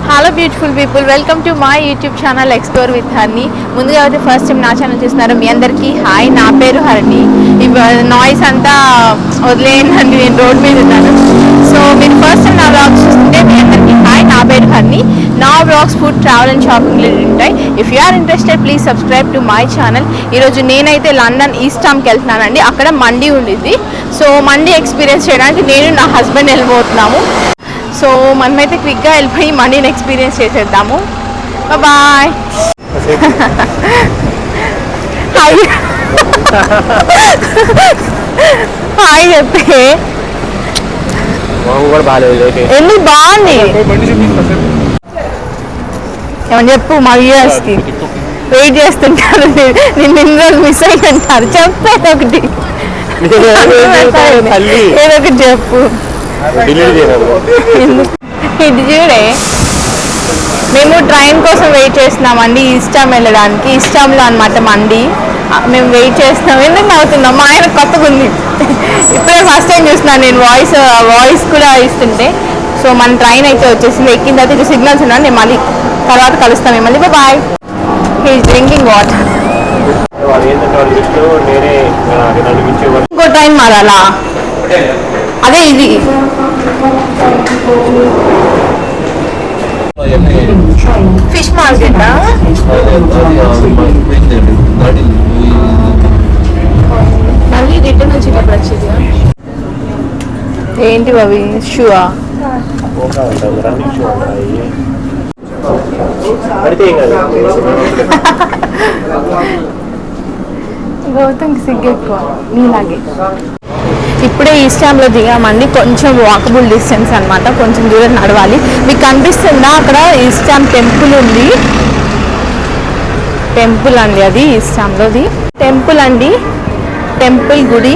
Hello beautiful people, welcome to my YouTube channel explore with Harni. ముందుగా అయితే first time నా channel చూస్తున్నారు మీ అందరికీ హాయ్, నా పేరు హర్ని. నాయిస్ అంతా వదిలేయండి, నేను రోడ్ మీద ఉన్నాను. సో మీరు ఫస్ట్ టైం నా వ్లాగ్స్ చూస్తుంటే మీ అందరికీ హాయ్, నా పేరు హర్ని. నా vlogs food, travel and shopping related ఉంటాయి. If you are interested please subscribe to my channel. ఈరోజు నేనైతే లండన్ ఈస్టామ్కి వెళ్తున్నానండి. అక్కడ మండీ ఉండిద్ది. సో మండీ ఎక్స్పీరియన్స్ చేయడానికి నేను నా హస్బెండ్ వెళ్ళిపోతున్నాము. సో మనమైతే క్విక్గా వెళ్ళిపోయి మనీని ఎక్స్పీరియన్స్ చేసేద్దాము. బాయ్. హాయ్ హాయ్ చెప్పే ఎందుకు బాగుంది ఏమని చెప్పు. మా వ్యూయర్స్కి వెయిట్ చేస్తుంటారు, నేను ఇన్ని రోజులు మిస్ అయ్యంటారు. చెప్పేది ఒకటి, ఏదో ఒకటి చెప్పు. ఇది చూడే, మేము ట్రైన్ కోసం వెయిట్ చేస్తున్నామండి ఈస్టామ్ వెళ్ళడానికి. ఈస్టామ్లో అనమాట మండి. మేము వెయిట్ చేస్తున్నాం. ఎందుకు నవ్వుతున్నాం? మా ఆయన కొత్తగా ఉంది, ఇప్పుడే ఫస్ట్ టైం చూస్తున్నాను నేను వాయిస్ కూడా ఇస్తుంటే. సో మన ట్రైన్ అయితే వచ్చేసింది. ఎక్కిన తర్వాత ఇది సిగ్నల్స్ ఉన్నాను. నేను మళ్ళీ తర్వాత కలుస్తాం మిమ్మల్ని. బాయ్. He is drinking water. ఇంకో ట్రైన్ మారాలా? అదే ఇది. ఫిష్ మార్కెట్ మళ్ళీ రిటర్న్ వచ్చేటప్పుడు వచ్చేది. ఏంటి అవి? షూవా? గౌతమ్కి సిగ్గు ఎక్కువ నీలాగే. ఇప్పుడే ఈస్టామ్లో దిగామండి. కొంచెం వాకబుల్ డిస్టెన్స్ అనమాట, కొంచెం దూరం నడవాలి. మీకు కనిపిస్తుందా అక్కడ ఈస్టామ్ టెంపుల్ ఉంది. టెంపుల్ అండి అది, ఈస్టామ్లోది టెంపుల్ అండి, టెంపుల్ గుడి.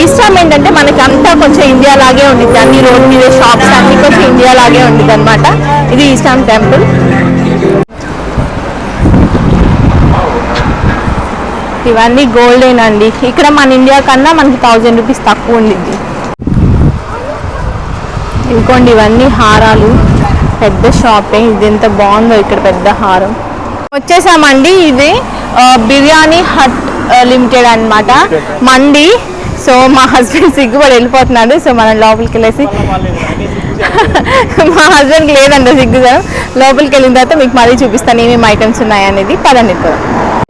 ఈస్టామ్ ఏంటంటే మనకి అంతా కొంచెం ఇండియా లాగే ఉండిద్ది. అన్ని రోడ్ మీద షాప్స్ అన్ని కొంచెం ఇండియా లాగే ఉండిద్ది అనమాట. ఇది ఈస్టామ్ టెంపుల్. ఇవన్నీ గోల్డెన్ అండి. ఇక్కడ మన ఇండియా కన్నా మనకి 1000 రూపీస్ తక్కువ ఉండిద్ది. ఇంకోండి ఇవన్నీ హారాలు, పెద్ద షాపే. ఇది ఎంత బాగుందో ఇక్కడ పెద్ద హారం. వచ్చేసామండి. ఇది బిర్యానీ హట్ లిమిటెడ్ అనమాట మండి. సో మా హస్బెండ్ సిగ్గుపడి వెళ్ళిపోతున్నాడు. సో మనం లోపలికి వెళ్ళేసి మా హస్బెండ్కి లేదంట సిగ్గుగా. లోపలికి వెళ్ళిన తర్వాత మీకు మళ్ళీ చూపిస్తాను ఏమేమి ఐటమ్స్ ఉన్నాయనేది. పదండి.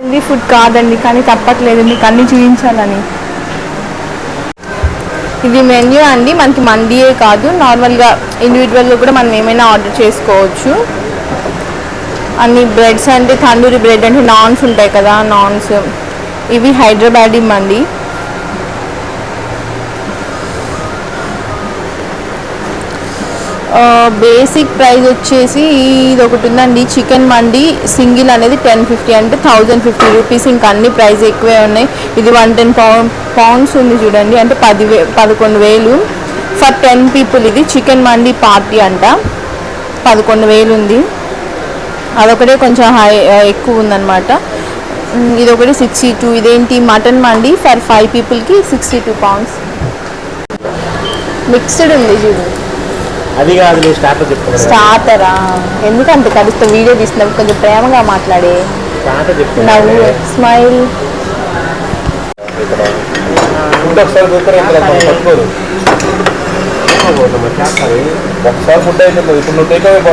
హెల్దీ ఫుడ్ కాదండి, కానీ తప్పట్లేదు మీకు అన్నీ చూపించాలని. ఇది మెన్యూ అండి. మనకి మండీయే కాదు, నార్మల్గా ఇండివిజువల్గా కూడా మనం ఏమైనా ఆర్డర్ చేసుకోవచ్చు. అన్ని బ్రెడ్స్ అంటే తందూరి బ్రెడ్ అంటే నాన్స్ ఉంటాయి కదా, నాన్స్. ఇవి హైదరాబాదీ మండి. బేసిక్ ప్రైస్ వచ్చేసి ఇది ఒకటి ఉందండి, చికెన్ మండి సింగిల్ అనేది 1050 అంటే 1050 రూపీస్. ఇంకా అన్ని ప్రైస్ ఎక్కువే ఉన్నాయి. ఇది 110 పౌండ్స్ ఉంది చూడండి, అంటే 11,000 ఫర్ 10 పీపుల్. ఇది చికెన్ మండి పార్టీ అంట, 11,000 ఉంది. అదొకటే కొంచెం ఎక్కువ ఉందన్నమాట. ఇదొకటి 62. ఇదేంటి మటన్ మండి ఫర్ 5 పీపుల్కి 62 పౌండ్స్. మిక్స్డ్ ఉంది చూడు. అది కాదు, స్టార్టరా? ఎందుకంటే కలుస్తా వీడియో తీసినప్పుడు కొంచెం ప్రేమగా మాట్లాడే. నవ్వు, స్మైల్.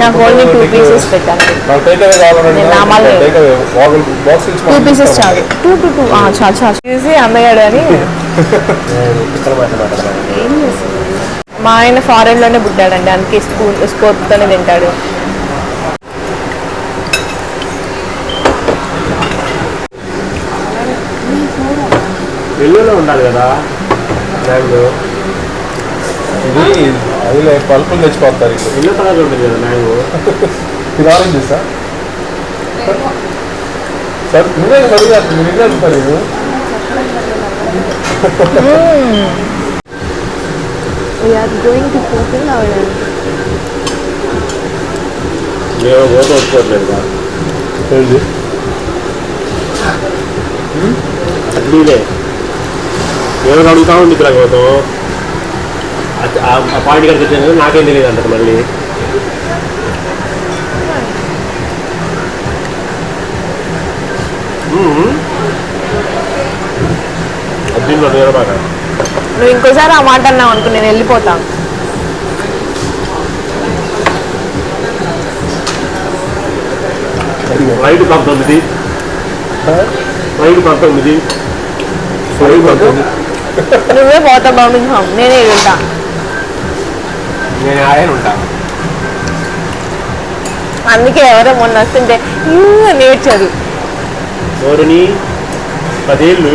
నాకు ఓన్లీ 2 పీసెస్ పెట్టండి. 2 పీసెస్ చాలు. 2 చాలు చాలు చూసి అందగాడు అని. ఏం చేస్తుంది? మా ఆయన ఫారెన్లోనే పుట్టాడండి, అందుకే స్కోప్తోనే తింటాడు. ఇల్లులో ఉండాలి కదా మ్యాంగో. ఇది అది పలుపులు తెచ్చిపోతారు. ఇల్లు కలర్ ఉంటుంది కదా మ్యాంగో. ఇది ఆరెంజ్ సార్. సార్ మీరే మీరు We are going to fulfill our మేము ఫోటో వచ్చుకోవట్లేదు. అట్లీలే ఏమైనా అడుగుతామో మీకు రాకపోతాం. ఆ పాయింట్ గారికి వచ్చాను నాకేం తెలియదు అంటారు మళ్ళీ. నువ్వు ఇంకోసారి ఆ మాట అన్నావు అనుకో నేను వెళ్ళిపోతాను. రైట్ 19 రైట్ 19 నువ్వే పోతావు బర్మింగ్హామ్, నేనే వెళ్తా. నేను ఆయన ఉంటాను. అందుకే ఎవరో మొన్న వస్తుంటే నేర్చారు. ఎవరిని 10 ఏళ్ళు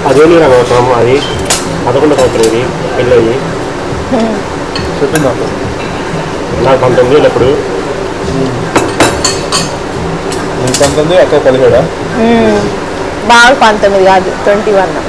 సంవత్సరం అది 11 సంవత్సరం ఇది పెళ్ళి చెప్పింది నాకు 19 ఏళ్ళు అప్పుడు 19 అక్క 17. బాగా 19 కాదు 21.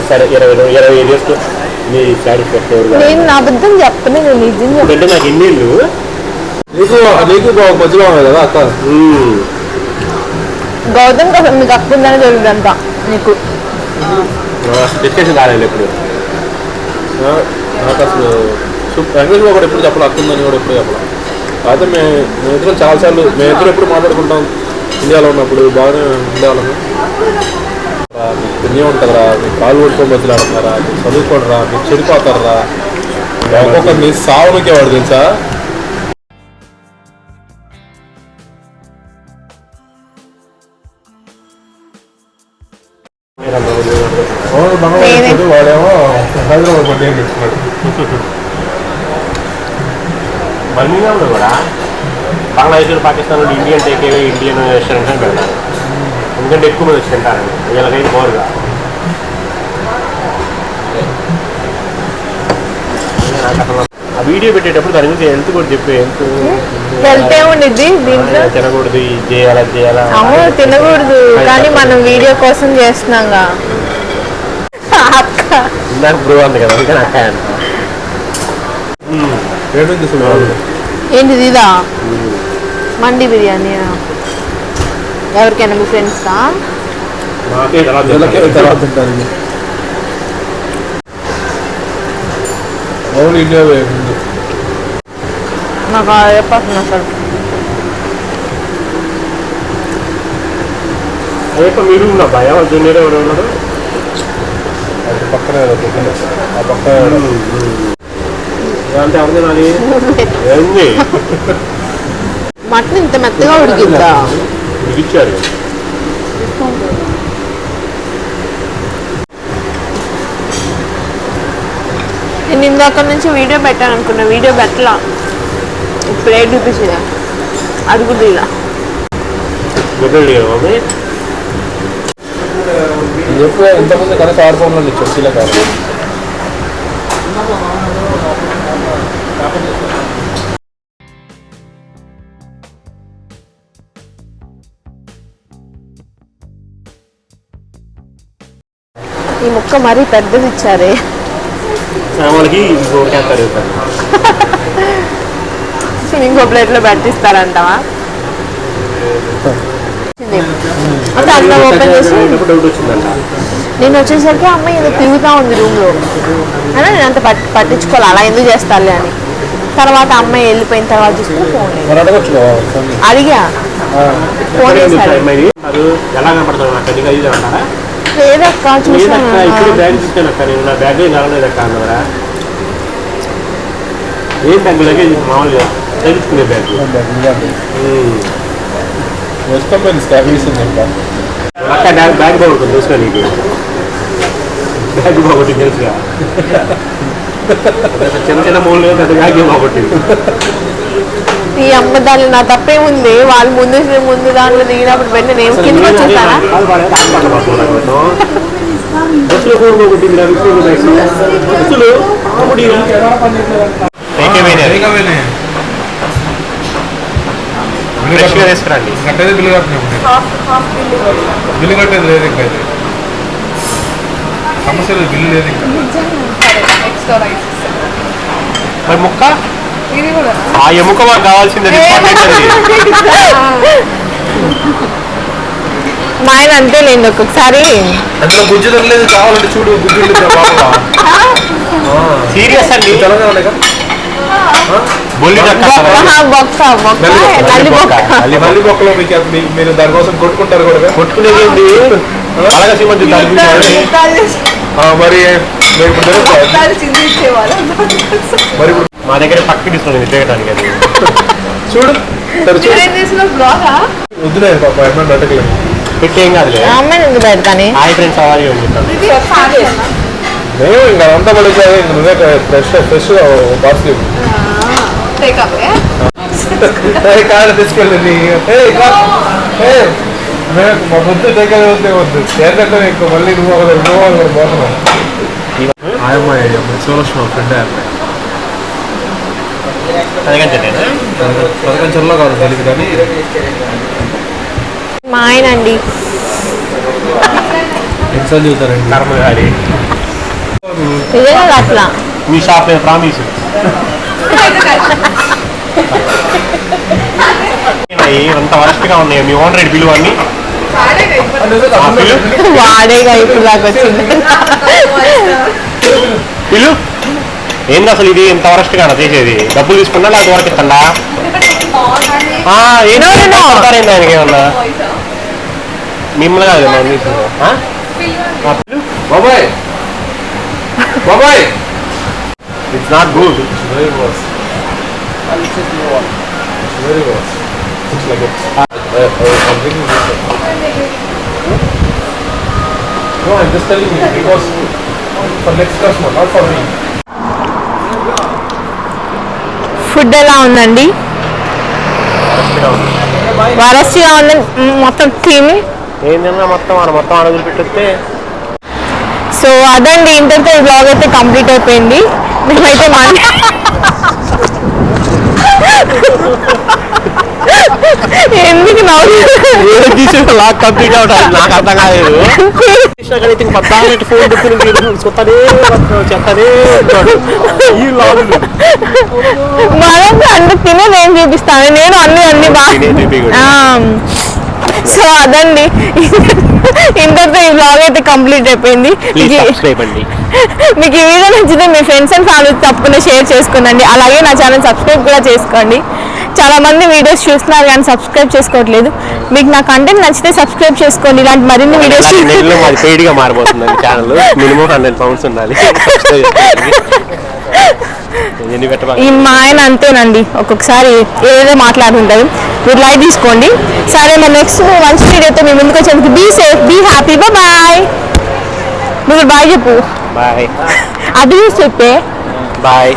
సరే 25 చేసుకో నీ సాటిస్ఫాక్షన్. నేను నా అబద్ధం చెప్పను, నేను నిజం అంటే నాకు ఎన్ని ఏళ్ళు నీకు మధ్యలో కదా అక్క. గౌతమ్ కోసం మీకు అక్క ఉందని తెలియదంతా నీకు. డిస్కషన్ కాలేదు ఎప్పుడు నాకు అసలు వెంకటేశ్వర ఒకటి ఎప్పుడు చెప్పాలి, అక్క ఉందని కూడా ఎప్పుడు చెప్పాలి. కాకపోతే మేమిద్దరం చాలాసార్లు మేమిద్దరం ఎప్పుడు మాట్లాడుకుంటాం ఇండియాలో ఉన్నప్పుడు బాగానే ఉండేవాళ్ళము. మీకు పుణ్యం ఉంటుందిరా, మీకు కాలు కొట్టుకొని బతులాడుతున్నారా, మీకు చదువుకోడరా, మీకు చెడిపోతారా, ఒక్కొక్కరిని సావునికేవాడు తెలుసా. వాడేమో హైదరాబాద్ పట్టి ఏం పెట్టుకున్నాడు. బర్మింగ్హామ్లో కూడా Bangladesh, Pakistan, Indian teak Indian restaurants అని పెడతారు. ఎందుకంటే ఎక్కువ మంది వచ్చి తింటారండి, వీళ్ళకైతే బోరుగా. ఆ వీడియో పెట్టేటప్పుడు దాని గురించి హెల్త్ కూడా చెప్పే హెల్త్ ఏముండిద్ది దీంట్లో. తినకూడదు, ఇది చేయాలా అది చేయాలా. అవును తినకూడదు, కానీ మనం వీడియో కోసం చేస్తున్నాంగా. ఇందాక బ్రో అంది కదా అందుకని అక్క అంట. ఏంటిది ఇదా మండి బిర్యానీ? ఎవరికైనా మీ ఫ్రెండ్స్కా? నాకు చెప్పాల్సిన అసలు అయ్యప్ప మీరు ఉన్నా భయం జూనియర్ ఎవరు ఉన్నాడు పక్కనే ఆ పక్క అంటే ఎవరు తినాలి? ఏంది మటన్ ఇంత మెత్తగా ఉడికిద్దా? ఉడికిచ్చారు. నేను ఇందాక నుంచి వీడియో పెట్టాను అనుకున్నా, వీడియో పెట్టలా. ప్లేట్ చూపించిందా అది కూడా ఇలా చెప్పు. ఇంతకుముందు కనుక స్మార్ట్ ఫోన్లో ఇచ్చారు ఇలా కాదు. ఈ ముక్క మరీ పెద్దది ఇచ్చారే. ఇంకో ప్లేట్లో పెట్టిస్తారంటావా? అన్న ఓపెన్ చేసి నేను వచ్చేసరికి అమ్మాయి ఏదో తిరుగుతూ ఉంది రూమ్లో అని నేను అంత పట్టించుకోవాలి, అలా ఎందుకు చేస్తాలే అని. తర్వాత అమ్మాయి వెళ్ళిపోయిన తర్వాత చూస్తే ఫోన్ అడిగా ఫోన్ చేశాడు. లేదక్క చూసాను. మామూలుగా తెలుసుకునే బ్యాగ్ అక్క బ్యాగ్ బాగుంటుంది తెలుసుగా నీకు. బ్యాగ్ బాగుంటుంది తెలుసుగా. చిన్న చిన్న మూలు పెద్ద బ్యాగ్ బాగుంటుంది. ఈ అమ్మదాలు నా తప్పేముంది, వాళ్ళు ముందు దాంట్లో దిగినప్పుడు వెంటనే నేను కిందకి వచ్చేసానా? బస్సులో కూడా బాగుంటుంది. బస్సులు తీసుకురండి. కట్టేది బిల్లు కట్టినాం. బిల్లు కట్టేది లేదు ఇంకా, ఇది సమస్య లేదు, బిల్లు లేదు ఇంకా. మరి ముక్క ఆ ఎముక మాకు కావాల్సిందే. మా ఆయన అంతే లేండి, ఒక్కొక్కసారి అందులో గుజ్జు తగ్గలేదు. కావాలంటే చూడు గుజ్జు సీరియస్ అండి. తెలంగాణ బొక్క నల్లి బొక్క. మళ్ళీ బొక్కలో మీరు దానికోసం కొట్టుకుంటారు కూడా. కొట్టుకునేది అలాగే సిమెంట్ మరి మరి మా దగ్గర పక్క తీసుకుని చేయడానికి అది చూడు వద్దులే పాప ఏమన్నా అడగలేదు. పెట్టేం కాదులే. అమ్మాయి ఎందుకు పెడతాను? హాయ్ ఫ్రెండ్స్ అవ్వాలి చెప్తాను. మేము ఇంకా అంతా పడేసా నువ్వే ఫ్రెష్గా పార్సల్ కాదు తీసుకెళ్ళి మా పొద్దు టేకల్ వద్దు చేరకంటే ఎక్కువ మళ్ళీ నువ్వు పోతున్నావు. సోలక్ష్మ ఫ్రెండ్ ప్రపంచంలో కాదు తెలియదు కానీ మా ఆయన అండి. ఎన్నిసార్లు చూస్తారండి కర్మగాడి నిజంగా అట్లా మీ షాప్ మీద ప్రామిస్ అంత వరస్ట్గా ఉన్నాయి. మీ ఓనర్ రేట్ బిల్లు అన్ని వాడేగా ఇప్పుడు దాకా వచ్చింది. బిల్లు ఏంది అసలు ఇది ఎంత వరస్ట్ గా చేసేది? డబ్బులు తీసుకున్నా లేకపోతే వరకు ఇస్తండా? ఏంటి ఆయనకి ఏమన్నా మిమ్మల్ని కాదు బాబాయ్ బాబాయ్ it's not good. Very was very was it's like no I'm just telling you because for next customer not for me. Food ఎలా ఉందండి? వరస్ట్గా ఉంది. మొత్తం తిని ఏంటన్నా మొత్తం అడుగులు పెట్టొస్తే. సో అదండి, ఇంటర్తో ఈ బ్లాగ్ అయితే కంప్లీట్ అయిపోయింది. మేమైతే ఎందుకు లాక్ కంప్లీట్ అవుతాయి నాకు అర్థం కాలేదు. ఫోన్ చెప్తానే చెప్తానే ఈ లాగులు మనం అంటే తినే నేను చూపిస్తాను. నేను అన్ని బాగా. సో అదండి, ఇంతటితో ఈ బ్లాగ్ అయితే కంప్లీట్ అయిపోయింది. మీకు ఈ వీడియో నచ్చితే మీ ఫ్రెండ్స్ అండ్ ఫ్యామిలీ తప్పకుండా షేర్ చేసుకోండి. అలాగే నా ఛానల్ సబ్స్క్రైబ్ కూడా చేసుకోండి. చాలా మంది వీడియోస్ చూస్తున్నారు కానీ సబ్స్క్రైబ్ చేసుకోవట్లేదు. మీకు నా కంటెంట్ నచ్చితే సబ్స్క్రైబ్ చేసుకోండి. ఇలాంటి మరిన్ని వీడియోస్ పెయిడ్గా మారిపోతుంది ఛానల్. మినిమం 100 pounds ఉండాలి. ఈ మా ఆయన అంతేనండి, ఒక్కొక్కసారి ఏదో మాట్లాడుతుంటారు. మీరు లైక్ తీసుకోండి. సరే, మరి నెక్స్ట్ మంచి వీడియోతో మీ ముందుకు వచ్చేందుకు be safe, be happy, bye. నువ్వు బాయ్ చెప్పు. బాయ్. అది చెప్పే బాయ్.